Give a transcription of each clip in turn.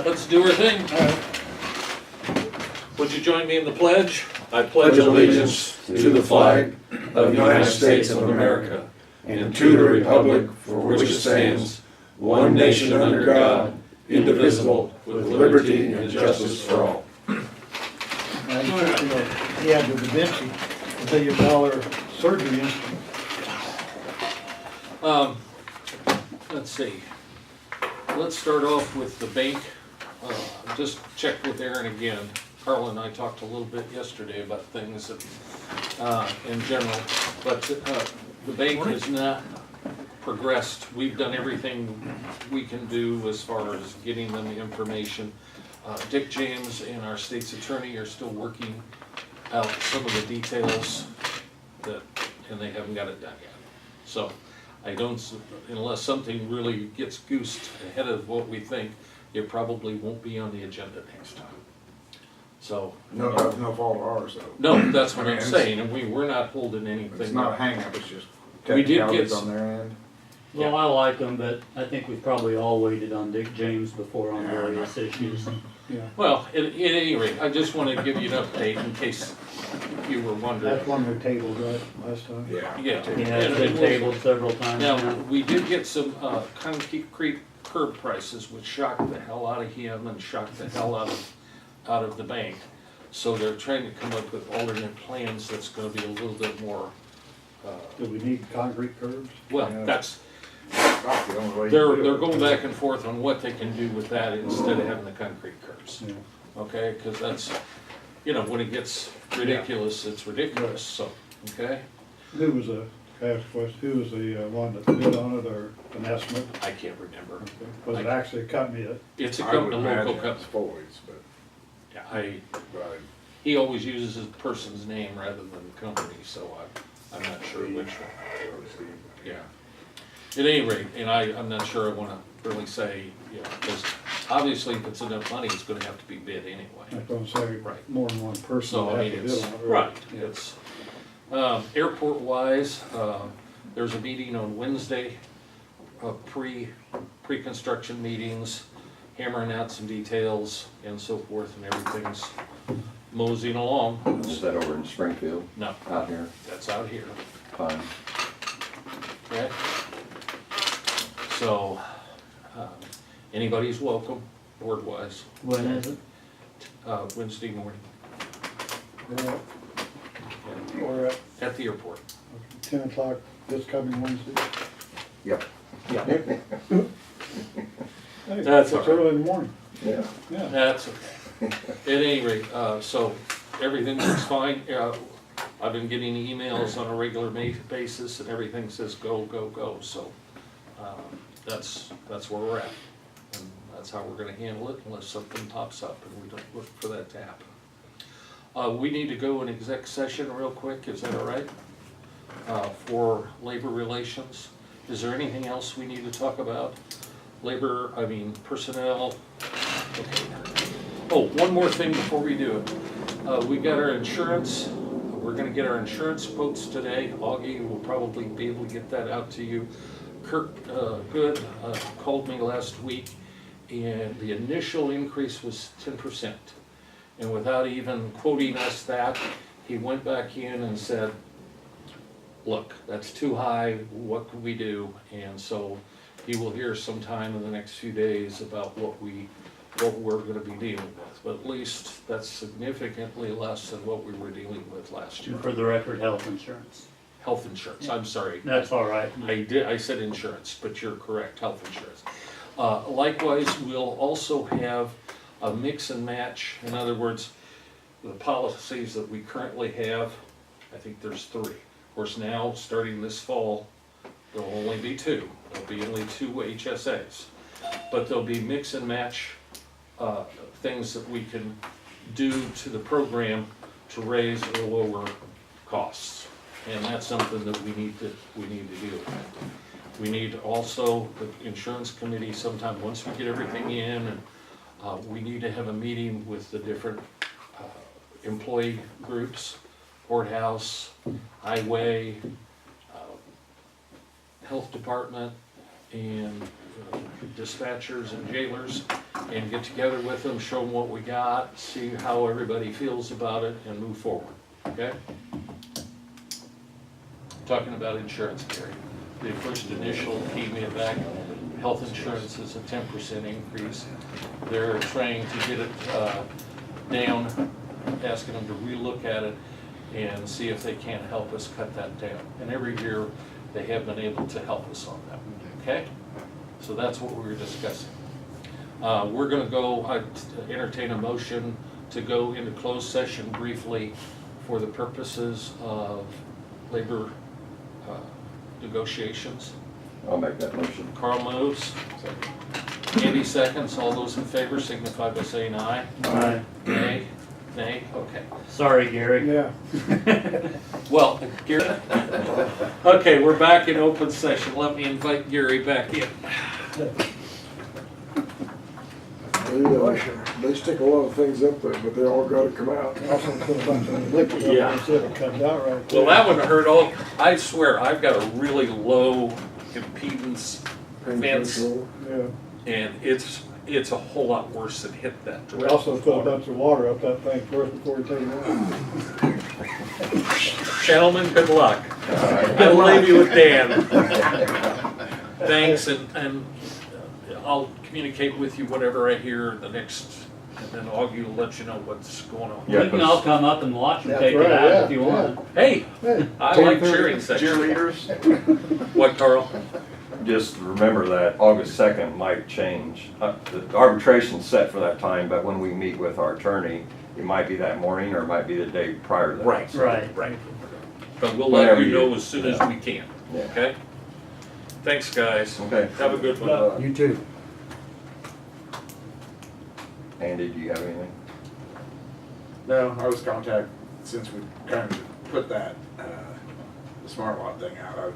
Let's do our thing. Would you join me in the pledge? I Pledge allegiance to the flag of the United States of America and to the republic for which it stands, one nation under God, indivisible, with liberty and justice for all. He had the Da Vinci, $1 billion surgery instrument. Let's see. Let's start off with the bank. Just check with Aaron again. Carl and I talked a little bit yesterday about things that, in general, but the bank has not progressed. We've done everything we can do as far as getting them the information. Dick James and our state's attorney are still working out some of the details and they haven't got it done yet. So I don't, unless something really gets goosed ahead of what we think, it probably won't be on the agenda next time. So. No, that's no fault of ours though. No, that's what I'm saying, and we're not holding anything. It's not a hang-up, it's just We did get technicalities on their end. Well, I like them, but I think we probably all waited on Dick James before on various issues. Yeah, Well, at any rate, I just want to give you an update in case you were wondering. that's one we tabled, right, last time? Yeah. Yeah. Yeah, it's been tabled several times Now, now. we did get some concrete curb prices, which shocked the hell out of him and shocked the hell out of the bank. So they're trying to come up with alternate plans that's gonna be a little bit more, Do we need concrete curbs? well, Yeah. that's, That's the only way you do it. they're going back and forth on what they can do with that instead of having the concrete curbs. Yeah. Okay, because that's, when it gets ridiculous, it's ridiculous, so, okay? Who was the, ask a question, who was the one that bid on it or an estimate? I can't remember. Okay. Was it actually a company that, It's a I would company, a local imagine it's company. Floyd's, but He always uses his person's name rather than the company, so I'm not sure which one. Yeah. At any rate, and I'm not sure I wanna really say, because obviously if it's enough money, it's gonna have to be bid anyway. I was gonna say, Right. more than one person So, that I had mean, to it's, bid on it. right, Yeah. it's, airport wise, there's a meeting on Wednesday, pre-construction meetings, hammering out some details and so forth, and everything's moseying along. Is that over in Springfield, No, out here? that's out here, Fine. okay? So, anybody's welcome, board-wise, When is it? Wednesday morning Yeah. Or at the airport. 10 o'clock this coming Wednesday. Yep. Yeah. Hey, That's all it's right. early in the morning. Yeah. Yeah. That's okay. At any rate, so everything looks fine. I've been getting emails on a regular basis and everything says go, go, go. So that's where we're at. And that's how we're gonna handle it unless something pops up and we don't look for that to happen. We need to go in exec session real quick, is that all right? For labor relations. Is there anything else we need to talk about? Personnel. Okay. Oh, one more thing before we do it. We got our insurance. We're gonna get our insurance quotes today. Augie will probably be able to get that out to you. Kirk Good called me last week and the initial increase was 10%. And without even quoting us that, he went back in and said, look, that's too high, what can we do? And so he will hear sometime in the next few days about what we're gonna be dealing with. But at least that's significantly less than what we were dealing with last year. For the record, health insurance. Health insurance, I'm sorry. That's all right. I said insurance, but you're correct, health insurance. Likewise, we'll also have a mix and match. In other words, the policies that we currently have, I think there's 3. Of course, now, starting this fall, there'll only be 2. There'll be only 2 HSAs. But there'll be mix and match things that we can do to the program to raise or lower costs. And that's something that we need to deal with. We need also, the insurance committee sometime, once we get everything in, and we need to have a meeting with the different employee groups, courthouse, highway, health department, and dispatchers and jailers, and get together with them, show them what we got, see how everybody feels about it, and move forward, okay? Talking about insurance, Gary. The first initial came back, health insurance is a 10% increase. They're trying to get it down, asking them to relook at it and see if they can't help us cut that down. And every year, they have been able to help us on that, okay? So that's what we were discussing. We're gonna go, I entertain a motion to go into closed session briefly for the purposes of labor negotiations. I'll make that motion. Carl moves. Andy seconds. All those in favor signify by saying aye. Aye. Nay? Nay? Okay. Sorry, Gary. Yeah. Well, Gary, okay, we're back in open session. Let me invite Gary back in. They stick a lot of things up there, but they all gotta come out. Also put a bunch of liquid up Yeah. and see if it comes out right there. Well, that one hurt all, I swear, I've got a really low impedance fence, Yeah. and it's a whole lot worse than hit that We direct. also put a bunch of water up that thing first before we take it out. Gentlemen, good luck. I'll leave you with Dan. Thanks, and I'll communicate with you whatever I hear the next, and then Augie will let you know what's going on. Yeah, You can all come up and watch them That's take it right, out yeah, if you yeah. want. Hey, Hey, I like cheering sections. Cheerleaders? What, Carl? Just remember that August 2nd might change. The arbitration's set for that time, but when we meet with our attorney, it might be that morning or it might be the day prior to that. Right. So, Right. Right. But we'll let Whenever you know you- as soon as we can, Yeah. okay? Thanks, guys. Okay. Have a good one. You too. Andy, do you have anything? No, I was contacted, since we kind of put that, the smart lot thing out,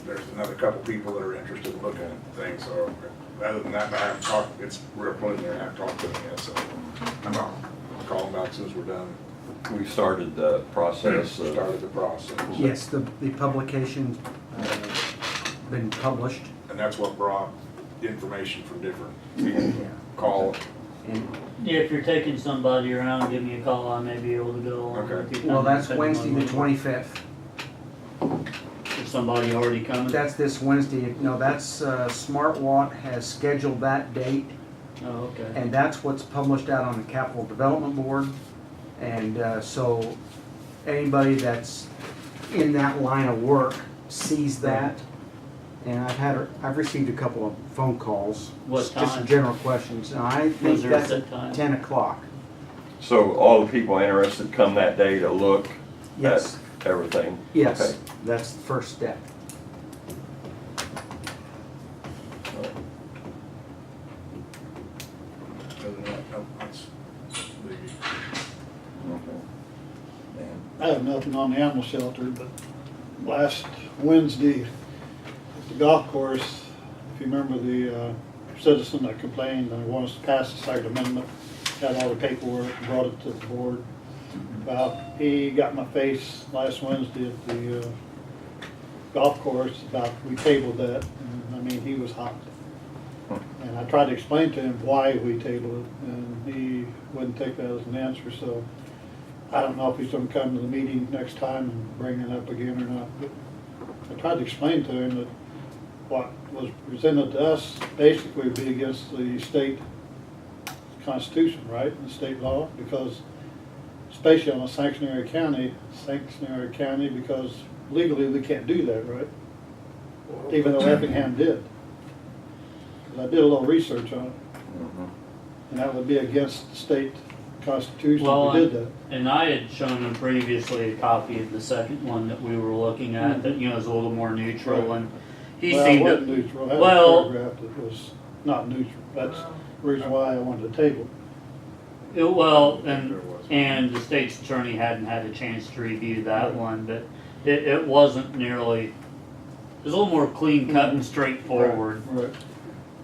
there's another couple people that are interested in looking at things, so other than that, I haven't talked, it's real preliminary, I haven't talked to them yet, so I'll call them back as soon as we're done. We started the process of, Started the process. Yes, the publication's been published. And that's what brought information from different people. Yeah. Call, And, Yeah, if you're taking somebody around, give me a call, I may be able to go along Okay. with you. well, that's Depending Wednesday on the when- 25th. Is somebody already coming? That's this Wednesday. No, that's, Smart Watt has scheduled that date, Oh, okay. and that's what's published out on the Capital Development Board. And so anybody that's in that line of work sees that. And I've received a couple of phone calls. What Just time? general questions. And I think Was there a that's set time? 10 o'clock. so all the people interested come that day to look Yes, at everything? yes, Okay. that's the first step. other than that, no, that's the Okay. Dan? I have nothing on the animal shelter, but last Wednesday at the golf course, if you remember the citizen that complained and wanted us to pass the Second Amendment, had all the paperwork, brought it to the board. Well, he got in my face last Wednesday at the golf course about, we tabled that, and I mean, he was hot. And I tried to explain to him why we tabled it, and he wouldn't take that as an answer, so I don't know if he's gonna come to the meeting next time and bring it up again or not, but I tried to explain to him that what was presented to us basically would be against the state constitution, right, and state law, because especially on a sanctuary county, because legally we can't do that, right? Even though Effingham did. 'Cause I did a little research on it, Mhm. and that would be against the state constitution Well, if we did that. And I had shown him previously a copy of the second one that we were looking at, that, you know, is a little more neutral, and he Well, it seemed wasn't to, neutral. I had well- a paragraph that was not neutral. That's the reason why I wanted to table. well, There and, was. and the state's attorney hadn't had a chance to review that one, but it wasn't nearly, it was a little more clean cut and straightforward, Right.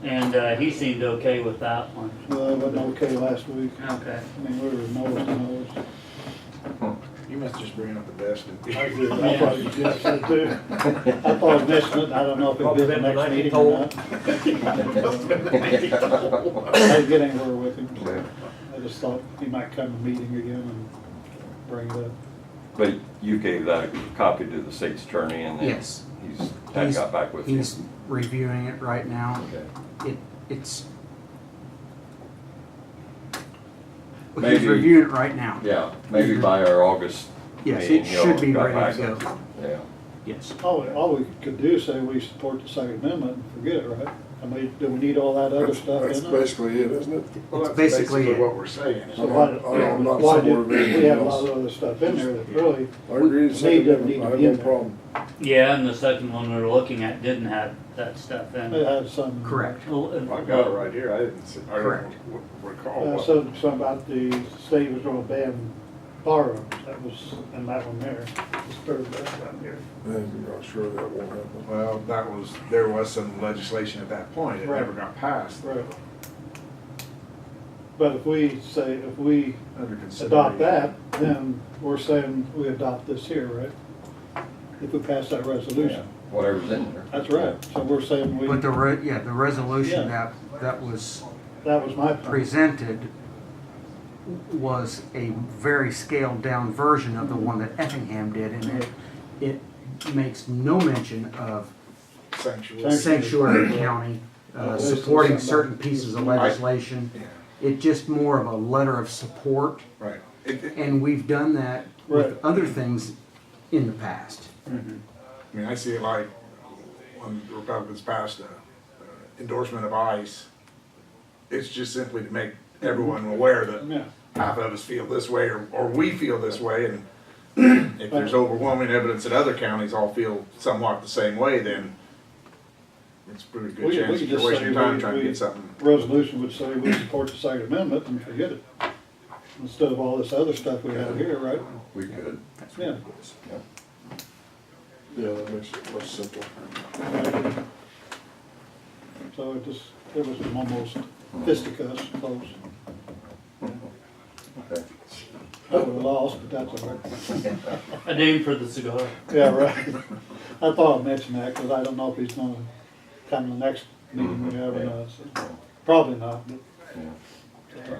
and he seemed okay with that one. Well, it wasn't okay last week. Okay. I mean, we were nose to nose. You must just bring up the best. I do, that's what Jeff said too. I thought I mentioned it, and I don't know if it'll be the next meeting or not. I didn't get anywhere with him. I just thought he might come to the meeting again and bring it up. But you gave that copy to the state's attorney and then Yes. That got back with you? He's reviewing it right now. Okay. It's. Maybe- He's reviewing it right now. Yeah, maybe by our August Yes, meeting, it he'll should be got ready back to with go. you. Yeah. Yes. All we could do is say we support the Second Amendment and forget it, right? I mean, do we need all that other stuff That's in it? basically it, isn't it? It's basically it. what we're saying. So why, I'm not why somewhere did, of anything we have a else. lot of other stuff in there that really, I agree with Need to Second be Amendment, I have in no there. problem. Yeah, and the second one we were looking at didn't have that stuff in it it. had some. Correct. I've got it right here, I didn't see, I Correct. don't recall. what- So, something about the state was gonna ban bar rooms, that was, in that one there, this third best down here. I'm not sure that won't happen. Well, there was some legislation at that point, it Right. never got passed. Right. But if we say, if we Under consideration. adopt that, then we're saying we adopt this here, right? If we pass that resolution. Whatever's in there. That's right, so we're saying we, But the resolution Yeah. that was that was my point. presented was a very scaled down version of the one that Effingham did, and it makes no mention of Sanctuary. sanctuary county supporting certain pieces of legislation. Yeah, It's just more of a letter of support, right. and we've done that Right. with other things in the past. I mean, I see it like when the Republicans passed a endorsement of ICE. It's just simply to make everyone aware that Yeah, half of us feel this way or we feel this way, and if there's overwhelming evidence that other counties all feel somewhat the same way, then it's a pretty We- good we chance could that you're just wasting say your time we- trying to we- get something. resolution would say we support the Second Amendment and forget it. Instead of all this other stuff we have here, right? We could. Yeah. Yeah, that makes it much simpler. So it was almost fisticuffs close. Okay. I would have lost, but that's all right. A name for the cigar. Yeah, right. I thought I'd mention that, because I don't know if he's gonna come to the next meeting we have or not, so, probably not, but. Yeah.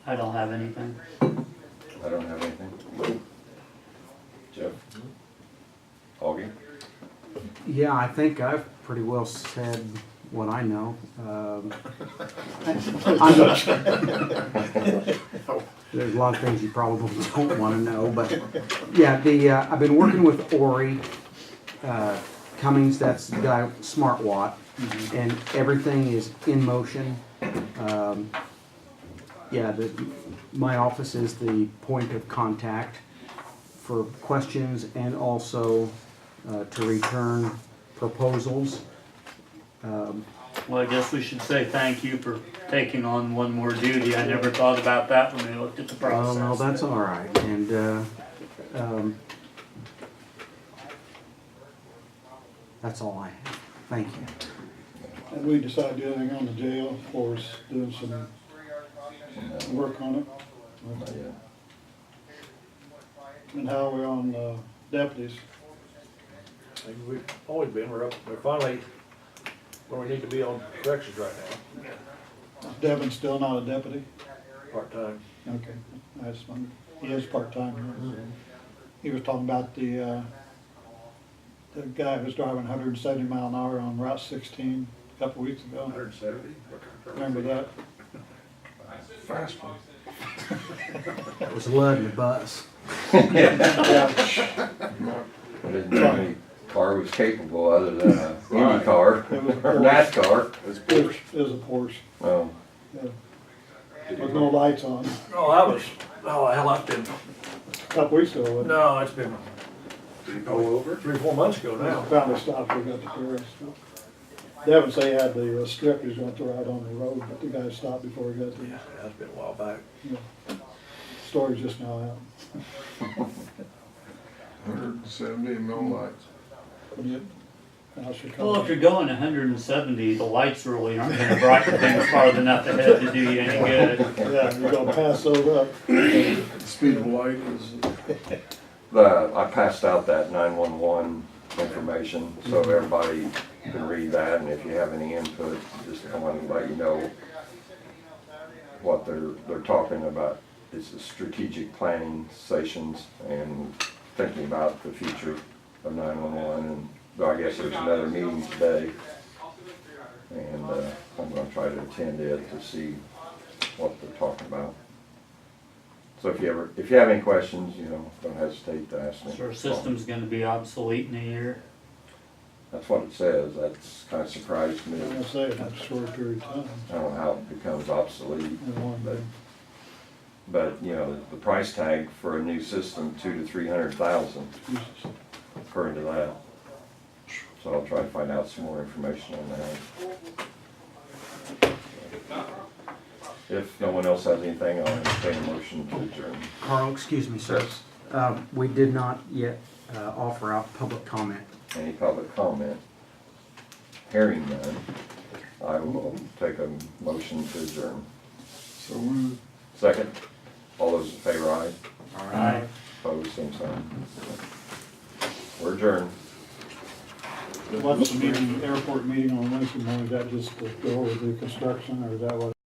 I don't have anything. I don't have anything. Jeff? Augie? Yeah, I think I've pretty well said what I know. There's a lot of things you probably don't want to know, but yeah, I've been working with Ori Cummings, that's the guy, Smart Watt, and everything is in motion. My office is the point of contact for questions and also to return proposals. Well, I guess we should say thank you for taking on one more duty. I never thought about that when we looked at the Oh, process. no, that's all right, and that's all I have. Thank you. And we decided to do anything on the jail for us doing some work on it. Not yet. And how are we on deputies? Like we've always been, we're finally where we need to be on corrections right now, Devin's still not a deputy? part-time. Okay, I just wondered. He is part-time. He was talking about the guy who was driving 170 mile an hour on Route 16 a couple weeks ago. 170? Remember that? Fast one. It was lead in the bus. I didn't know any car was capable other than a Indy car It was a or Porsche. NASCAR. It was a Porsche. Oh, Yeah. With no lights on. Oh, hell, that's been, A couple weeks ago, wasn't it? no, it's been Did he pull over? 3 or 4 months ago now. Finally stopped, we got the clearance. Devin said he had the strip he was going to throw out on the road, but the guy stopped before he got Yeah, the that's been a while back. story's just now out. 170 and no lights. Yep. House Well, if recovery. you're going 170, the lights really aren't gonna brighten things farther enough ahead to do you any good. Yeah, you're gonna pass those up. The speed of light is, I passed out that 911 information, so everybody can read that, and if you have any input, just I want to let you know what they're talking about. It's the strategic planning sessions and thinking about the future of 911, and I guess there's another meeting today, and I'm going to try to attend it to see what they're talking about. So if you have any questions, don't hesitate to ask me. So our system's gonna be obsolete in a year. That's what it says. That's kind of surprised me. I'm gonna say, that's a short period of time. I don't know how it becomes obsolete, in one day. but the price tag for a new system, $200,000 to $300,000, Jesus. according to that. So I'll try to find out some more information on that. If no one else has anything, I'll entertain a motion to adjourn. Carl, excuse me, sir. We did not yet offer out public comment. Any public comment? Hearing none, I will take a motion to adjourn. So moved. Second, all those in favor, aye. Aye. Opposed, same sign. We're adjourned. What's the meeting, airport meeting on Wednesday morning, is that just to go over the construction, or is that what?